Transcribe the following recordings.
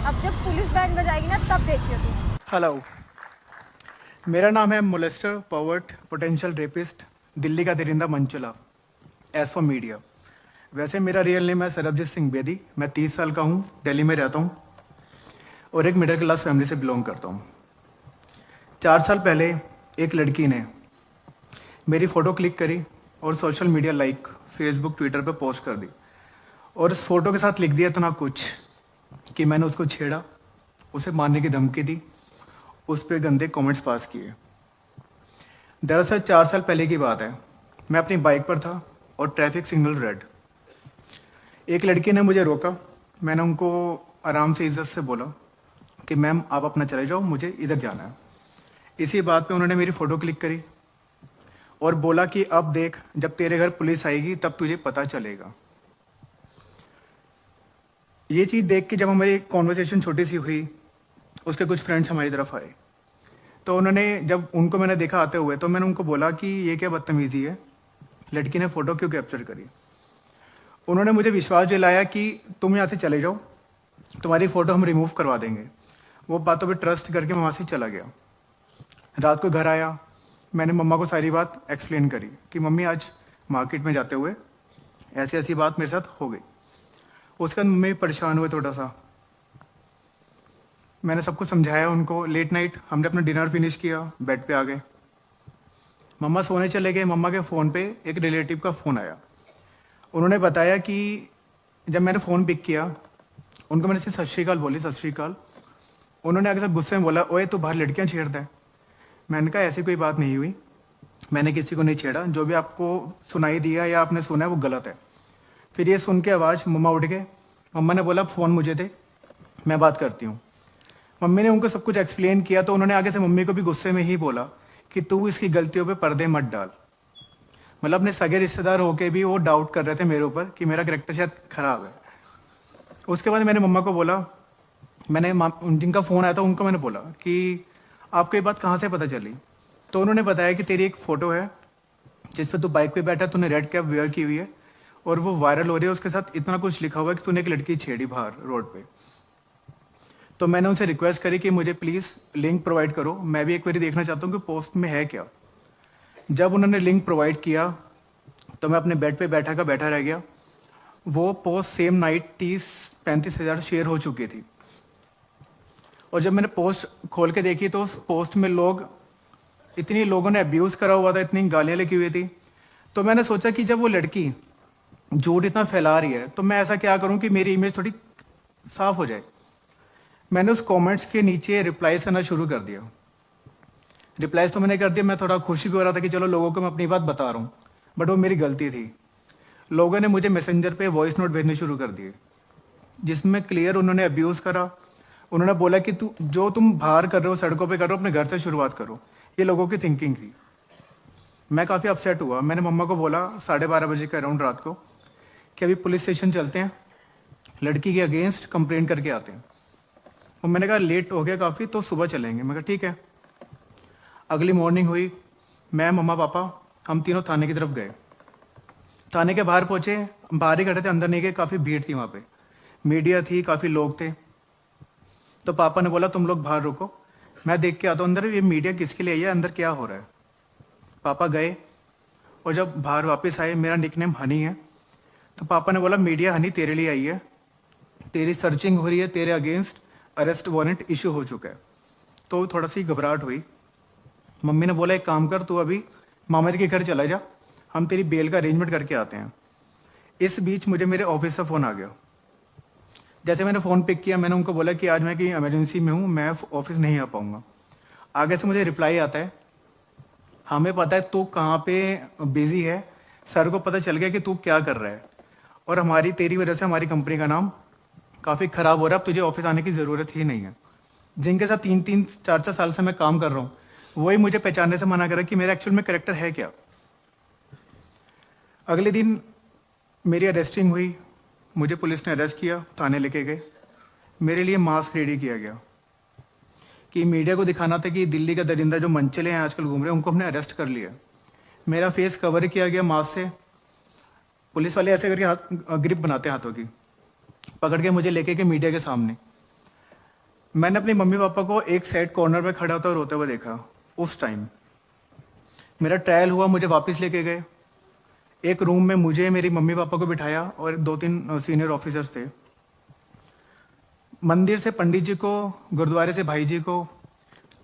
अब जब police band बजाएगी ना तब देखियो तुम। हेलो, मेरा नाम है मोलेस्टर, पॉवर्ट, पोटेंशियल रेपिस्ट, दिल्ली का दरिंदा मंचुला, एज फॉर मीडिया। वैसे मेरा रियल नेम है सरबजीत सिंह बेदी। मैं 30 साल का हूँ, दिल्ली में रहता हूँ और एक मिडिल क्लास फैमिली से बिलोंग करता हूँ। 4 साल पहले एक लड़की ने मेरी फ़ोटो क्लिक करी और social media like Facebook Twitter पे पोस्ट कर दी और उस फोटो के साथ लिख दिया इतना कुछ कि मैंने उसको छेड़ा, उसे मारने की धमकी दी, उस पर गंदे कमेंट्स पास किए। दरअसल 4 साल पहले की बात है। मैं अपनी बाइक पर था और ट्रैफिक सिग्नल रेड। एक लड़की ने मुझे रोका। मैंने उनको आराम से इज्जत से बोला कि मैम आप अपना चले जाओ, मुझे इधर जाना है। इसी बात पे उन्होंने मेरी फ़ोटो क्लिक करी और बोला कि अब देख, जब तेरे घर पुलिस आएगी तब तुझे पता चलेगा। ये चीज़ देख के जब हमारी कॉन्वर्सेशन छोटी सी हुई, उसके कुछ फ्रेंड्स हमारी तरफ आए, तो उन्होंने, जब उनको मैंने देखा आते हुए, तो मैंने उनको बोला कि ये क्या बदतमीजी है, लड़की ने फ़ोटो क्यों कैप्चर करी। उन्होंने मुझे विश्वास दिलाया कि तुम यहाँ से चले जाओ, तुम्हारी फ़ोटो हम रिमूव करवा देंगे। वो बातों पे ट्रस्ट करके मैं वहाँ से चला गया। रात को घर आया, मैंने मम्मा को सारी बात एक्सप्लेन करी कि मम्मी आज मार्केट में जाते हुए ऐसी ऐसी बात मेरे साथ हो गई। उसके बाद मम्मी परेशान हुए थोड़ा सा। मैंने सबको समझाया उनको। लेट नाइट हमने अपना डिनर फिनिश किया, बेड पे आ गए, मम्मा सोने चले गए। मम्मा के फ़ोन पे एक रिलेटिव का फ़ोन आया। उन्होंने बताया कि जब मैंने फ़ोन पिक किया, उनको मैंने सिर्फ सत श्री अकाल बोली, सत श्री अकाल। उन्होंने आगे से गुस्से में बोला, ओए तू बाहर लड़कियां छेड़ता है। मैंने कहा ऐसी कोई बात नहीं हुई, मैंने किसी को नहीं छेड़ा, जो भी आपको सुनाई दिया या आपने सुना है वो गलत है। फिर ये सुन के आवाज़, मम्मा उठ गए। मम्मा ने बोला फ़ोन मुझे दे, मैं बात करती हूँ। मम्मी ने उनको सब कुछ एक्सप्लेन किया, तो उन्होंने आगे से मम्मी को भी गुस्से में ही बोला कि तू इसकी गलतियों पे पर्दे मत डाल। मतलब अपने सगे रिश्तेदार होके भी वो डाउट कर रहे थे मेरे ऊपर कि मेरा कैरेक्टर शायद खराब है। उसके बाद मैंने मम्मा को बोला, मैंने जिनका फ़ोन आया था उनको मैंने बोला कि आपको ये बात कहाँ से पता चली। तो उन्होंने बताया कि तेरी एक फ़ोटो है जिस पे तू बाइक पे बैठा, तूने रेड कैप वेयर की हुई है और वो वायरल हो रही है, उसके साथ इतना कुछ लिखा हुआ है कि तूने एक लड़की छेड़ी बाहर रोड पे। तो मैंने उनसे रिक्वेस्ट करी कि मुझे प्लीज़ लिंक प्रोवाइड करो, मैं भी एक बार देखना चाहता हूँ कि पोस्ट में है क्या। जब उन्होंने लिंक प्रोवाइड किया तो मैं अपने बेड पे बैठा का बैठा रह गया। वो पोस्ट सेम नाइट 30-35 हज़ार शेयर हो चुकी थी। और जब मैंने पोस्ट खोल के देखी तो उस पोस्ट में इतनी लोगों ने अब्यूज़ करा हुआ था, इतनी गालियाँ लिखी हुई थी। तो मैंने सोचा कि जब वो लड़की झूठ इतना फैला रही है तो मैं ऐसा क्या करूं कि मेरी इमेज थोड़ी साफ हो जाए। मैंने उस कमेंट्स के नीचे रिप्लाईज करना शुरू कर दिया। रिप्लाईज तो मैंने कर दिया, मैं थोड़ा खुशी भी हो रहा था कि चलो लोगों को मैं अपनी बात बता रहा हूँ, बट वो मेरी गलती थी। लोगों ने मुझे मैसेंजर पे वॉइस नोट भेजने शुरू कर दिए जिसमें क्लियर उन्होंने अब्यूज़ करा। उन्होंने बोला कि तुम बाहर कर रहे हो, सड़कों पे कर रहे हो, अपने घर से शुरुआत करो। ये लोगों की थिंकिंग थी। मैं काफ़ी अपसेट हुआ। मैंने मम्मा को बोला 12:30 बजे के अराउंड रात को कि अभी पुलिस स्टेशन चलते हैं, लड़की के अगेंस्ट कंप्लेंट करके आते हैं। और मैंने कहा लेट हो गया काफ़ी, तो सुबह चलेंगे। मैं कहा ठीक है। अगली मॉर्निंग हुई, मैं, मम्मा, पापा, हम तीनों थाने की तरफ गए। थाने के बाहर पहुंचे, बाहर ही खड़े थे, अंदर नहीं गए। काफ़ी भीड़ थी वहाँ पे, मीडिया थी, काफ़ी लोग थे। तो पापा ने बोला तुम लोग बाहर रुको, मैं देख के आता हूँ अंदर ये मीडिया किसके लिए आई है, अंदर क्या हो रहा है। पापा गए और जब बाहर वापस आए, मेरा निकनेम हनी है, तो पापा ने बोला मीडिया हनी तेरे लिए आई है, तेरी सर्चिंग हो रही है, तेरे अगेंस्ट अरेस्ट वारंट इशू हो चुका है। तो थोड़ा सी घबराहट हुई। मम्मी ने बोला एक काम कर, तू अभी मामा के घर चला जा, हम तेरी बेल का अरेंजमेंट करके आते हैं। इस बीच मुझे मेरे ऑफिस से फ़ोन आ गया। जैसे मैंने फ़ोन पिक किया, मैंने उनको बोला कि आज मैं कहीं इमरजेंसी में हूँ, मैं ऑफिस नहीं आ पाऊँगा। आगे से मुझे रिप्लाई आता है, हमें पता है तू कहाँ पे बिजी है, सर को पता चल गया कि तू क्या कर रहा है और तेरी वजह से हमारी कंपनी का नाम काफ़ी ख़राब हो रहा है, अब तुझे ऑफिस आने की ज़रूरत ही नहीं है। जिनके साथ 3-4 साल से मैं काम कर रहा हूँ वही मुझे पहचानने से मना कर रहा है कि मेरा एक्चुअल में करेक्टर है क्या। अगले दिन मेरी अरेस्टिंग हुई, मुझे पुलिस ने अरेस्ट किया, थाने लेके गए। मेरे लिए मास्क रेडी किया गया कि मीडिया को दिखाना था कि दिल्ली का दरिंदा जो मंचले हैं आजकल घूम रहे हैं, उनको हमने अरेस्ट कर लिया। मेरा फेस कवर किया गया मास्क से। पुलिस वाले ऐसे करके हाथ ग्रिप बनाते हैं हाथों की, पकड़ के मुझे लेके गए मीडिया के सामने। मैंने अपनी मम्मी पापा को एक साइड कॉर्नर में खड़ा होता रोते हुए देखा। उस टाइम मेरा ट्रायल हुआ, मुझे वापस लेके गए। एक रूम में मुझे, मेरी मम्मी पापा को बिठाया और 2-3 सीनियर ऑफिसर्स थे। मंदिर से पंडित जी को, गुरुद्वारे से भाई जी को,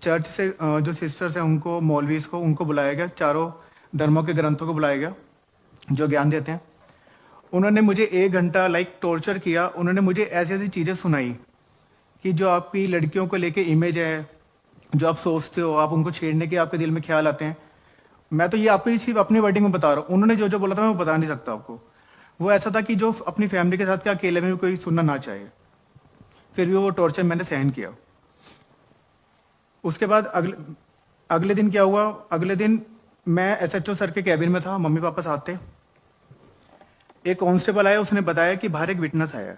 चर्च से जो सिस्टर्स हैं उनको, मौलवीज को, उनको बुलाया गया। चारों धर्मों के ग्रंथों को बुलाया गया जो ज्ञान देते हैं। उन्होंने मुझे 1 घंटा टॉर्चर किया। उन्होंने मुझे ऐसी ऐसी चीज़ें सुनाई कि जो आपकी लड़कियों को लेके इमेज है, जो आप सोचते हो, आप उनको छेड़ने के आपके दिल में ख्याल आते हैं। मैं तो ये आपको सिर्फ अपनी वर्डिंग में बता रहा हूँ। उन्होंने जो जो बोला था मैं बता नहीं सकता आपको। वो ऐसा था कि जो अपनी फैमिली के साथ क्या अकेले में भी कोई सुनना ना चाहे। फिर भी वो टॉर्चर मैंने सहन किया। उसके बाद अगले दिन क्या हुआ? अगले दिन मैं एसएचओ सर के कैबिन में था, मम्मी पापा साथ थे। एक कांस्टेबल आया, उसने बताया कि बाहर एक विटनेस आया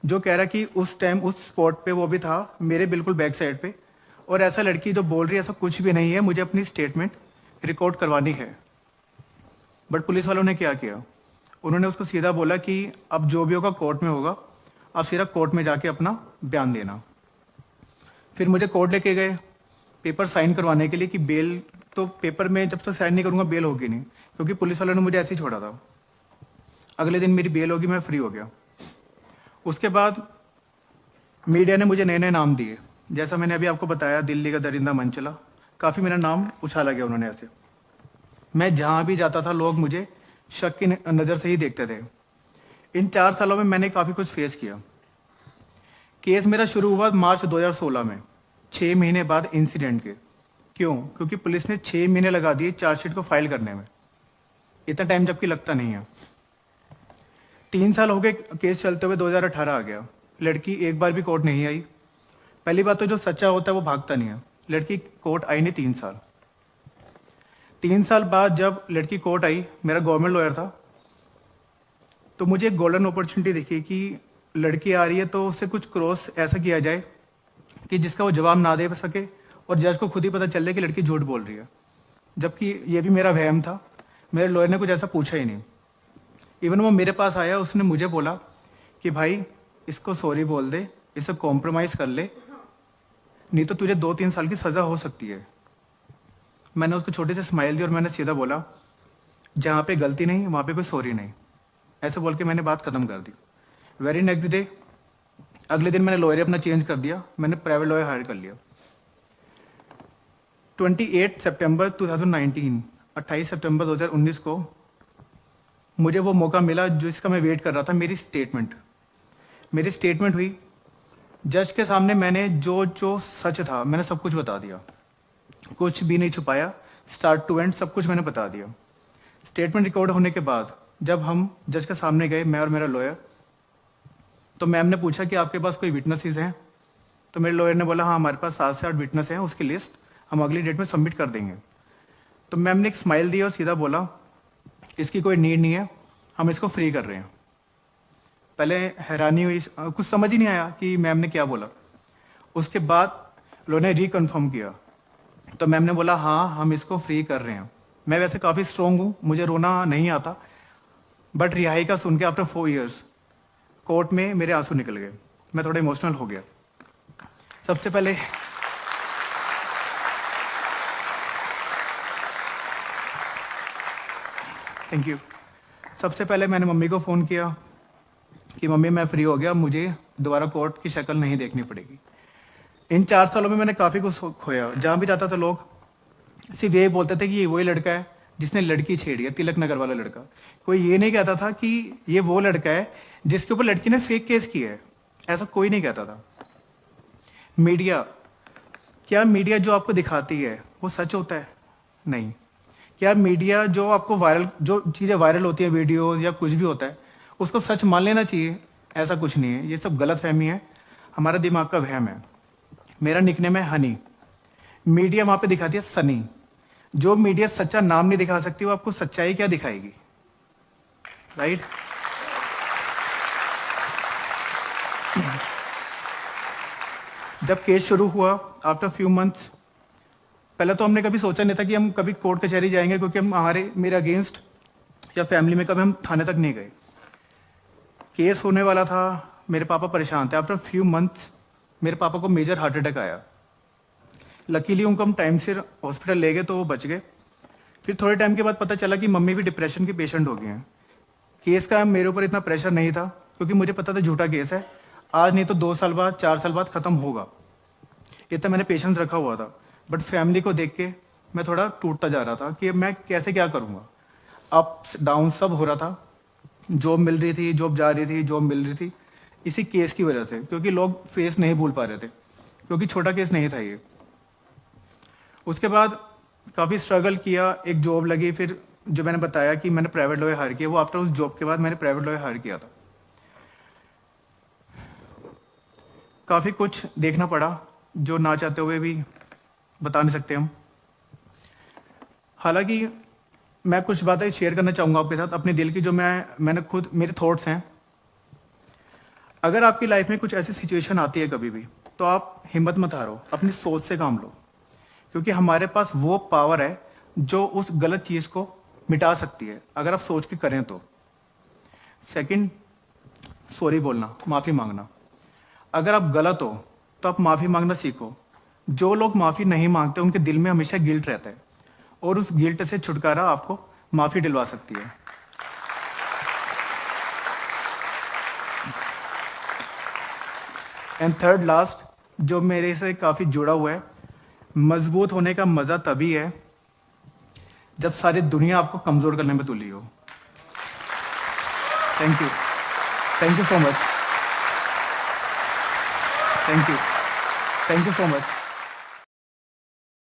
जो कह रहा कि उस टाइम उस स्पॉट पे वो भी था, मेरे बिल्कुल बैक साइड पे, और ऐसा लड़की जो बोल रही है ऐसा कुछ भी नहीं है, मुझे अपनी स्टेटमेंट रिकॉर्ड करवानी है। बट पुलिस वालों ने क्या किया? उन्होंने उसको सीधा बोला कि अब जो भी होगा कोर्ट में होगा, आप सीधा कोर्ट में जाके अपना बयान देना। फिर मुझे कोर्ट लेके गए पेपर साइन करवाने के लिए कि बेल, तो पेपर में जब तक साइन नहीं करूंगा बेल होगी नहीं, क्योंकि पुलिस वालों ने मुझे ऐसे ही छोड़ा था। अगले दिन मेरी बेल होगी, मैं फ्री हो गया। उसके बाद मीडिया ने मुझे नए नए नाम दिए। जैसा मैंने अभी आपको बताया, दिल्ली का दरिंदा मन चला, काफी मेरा नाम उछाला गया उन्होंने ऐसे। मैं जहां भी जाता था लोग मुझे शक की नजर से ही देखते थे। इन 4 सालों में मैंने काफी कुछ फेस किया। केस मेरा शुरू हुआ मार्च 2016 में, 6 महीने बाद इंसिडेंट के। क्यों? क्योंकि पुलिस ने 6 महीने लगा दिए चार्जशीट को फाइल करने में। इतना टाइम जबकि लगता नहीं है। 3 साल हो गए केस चलते हुए, 2018 आ गया। लड़की एक बार भी कोर्ट नहीं आई। पहली बात तो जो सच्चा होता है वो भागता नहीं है। लड़की कोर्ट आई नहीं 3 साल। 3 साल बाद जब लड़की कोर्ट आई, मेरा गवर्नमेंट लॉयर था, तो मुझे एक गोल्डन अपॉर्चुनिटी दिखी कि लड़की आ रही है तो उससे कुछ क्रॉस ऐसा किया जाए कि जिसका वो जवाब ना दे सके और जज को खुद ही पता चल जाए कि लड़की झूठ बोल रही है। जबकि ये भी मेरा वहम था। मेरे लॉयर ने कुछ ऐसा पूछा ही नहीं। इवन वो मेरे पास आया, उसने मुझे बोला कि भाई इसको सॉरी बोल दे, इसे कॉम्प्रोमाइज कर ले, नहीं तो तुझे 2-3 साल की सजा हो सकती है। मैंने उसको छोटी सी स्माइल दी और मैंने सीधा बोला, जहां पे गलती नहीं वहां पे कोई सॉरी नहीं। ऐसे बोल के मैंने बात खत्म कर दी। वेरी नेक्स्ट डे, अगले दिन मैंने लॉयर अपना चेंज कर दिया, मैंने प्राइवेट लॉयर हायर कर लिया। 28 सितंबर 2019, 28 सितंबर 2019 को मुझे वो मौका मिला जिसका मैं वेट कर रहा था, मेरी स्टेटमेंट हुई। जज के सामने मैंने जो जो सच था मैंने सब कुछ बता दिया, कुछ भी नहीं छुपाया। स्टार्ट टू एंड सब कुछ मैंने बता दिया। स्टेटमेंट रिकॉर्ड होने के बाद जब हम जज के सामने गए, मैं और मेरा लॉयर, तो मैम ने पूछा कि आपके पास कोई विटनेसेस हैं? तो मेरे लॉयर ने बोला हाँ हमारे पास 7 से 8 विटनेस हैं, उसकी लिस्ट हम अगली डेट में सबमिट कर देंगे। तो मैम ने एक स्माइल दी और सीधा बोला इसकी कोई नीड नहीं है, हम इसको फ्री कर रहे हैं। पहले हैरानी हुई, कुछ समझ ही नहीं आया कि मैम ने क्या बोला। उसके बाद लोगों ने रिकन्फर्म किया, तो मैम ने बोला हाँ हम इसको फ्री कर रहे हैं। मैं वैसे काफी स्ट्रांग हूं, मुझे रोना नहीं आता, बट रिहाई का सुन के आफ्टर 4 इयर्स कोर्ट में मेरे आंसू निकल गए। मैं थोड़ा इमोशनल हो गया। सबसे पहले थैंक यू। सबसे पहले मैंने मम्मी को फोन किया कि मम्मी मैं फ्री हो गया, मुझे दोबारा कोर्ट की शक्ल नहीं देखनी पड़ेगी। इन 4 सालों में मैंने काफी कुछ खोया। जहां भी जाता था लोग सिर्फ यही बोलते थे कि ये वही लड़का है जिसने लड़की छेड़ी है, तिलक नगर वाला लड़का। कोई ये नहीं कहता था कि ये वो लड़का है जिसके ऊपर लड़की ने फेक केस किया है। ऐसा कोई नहीं कहता था। मीडिया, क्या मीडिया जो आपको दिखाती है वो सच होता है? नहीं। क्या मीडिया जो आपको वायरल, जो चीजें वायरल होती है, वीडियो या कुछ भी होता है, उसको सच मान लेना चाहिए? ऐसा कुछ नहीं है। ये सब गलत फहमी है, हमारा दिमाग का वहम है। मेरा निकनेम है हनी। मीडिया वहां पे दिखाती है सनी। जो मीडिया सच्चा नाम नहीं दिखा सकती वो आपको सच्चाई क्या दिखाएगी? राइट? जब केस शुरू हुआ आफ्टर फ्यू मंथ्स, पहले तो हमने कभी सोचा नहीं था कि हम कभी कोर्ट कचहरी जाएंगे, क्योंकि हम मेरे अगेंस्ट या फैमिली में कभी हम थाने तक नहीं गए। केस होने वाला था, मेरे पापा परेशान थे। आफ्टर फ्यू मंथ्स मेरे पापा को मेजर हार्ट अटैक आया। लकीली उनको हम टाइम से हॉस्पिटल ले गए तो वो बच गए। फिर थोड़े टाइम के बाद पता चला कि मम्मी भी डिप्रेशन के पेशेंट हो गए हैं। केस का मेरे ऊपर इतना प्रेशर नहीं था क्योंकि मुझे पता था झूठा केस है, आज नहीं तो 2 साल बाद 4 साल बाद खत्म होगा, इतना मैंने पेशेंस रखा हुआ था। बट फैमिली को देख के मैं थोड़ा टूटता जा रहा था कि मैं कैसे क्या करूंगा। अप डाउन सब हो रहा था, जॉब मिल रही थी, जॉब जा रही थी, जॉब मिल रही थी, इसी केस की वजह से, क्योंकि लोग फेस नहीं भूल पा रहे थे, क्योंकि छोटा केस नहीं था ये। उसके बाद काफी स्ट्रगल किया, एक जॉब लगी, फिर जो मैंने बताया कि मैंने प्राइवेट लॉयर हायर किया, वो आफ्टर उस जॉब के बाद मैंने प्राइवेट लॉयर हायर किया था। काफी कुछ देखना पड़ा जो ना चाहते हुए भी बता नहीं सकते हम। हालांकि मैं कुछ बातें शेयर करना चाहूंगा आपके साथ अपने दिल की, जो मैंने खुद, मेरे थॉट्स हैं। अगर आपकी लाइफ में कुछ ऐसी सिचुएशन आती है कभी भी, तो आप हिम्मत मत हारो, अपनी सोच से काम लो, क्योंकि हमारे पास वो पावर है जो उस गलत चीज को मिटा सकती है, अगर आप सोच के करें तो। सेकंड, सॉरी बोलना, माफी मांगना। अगर आप गलत हो तो आप माफी मांगना सीखो। जो लोग माफी नहीं मांगते उनके दिल में हमेशा गिल्ट रहता है, और उस गिल्ट से छुटकारा आपको माफी दिलवा सकती है। एंड थर्ड लास्ट, जो मेरे से काफी जुड़ा हुआ है, मजबूत होने का मजा तभी है जब सारी दुनिया आपको कमजोर करने में तुली हो। Thank you, thank you so much, thank you, thank you so much.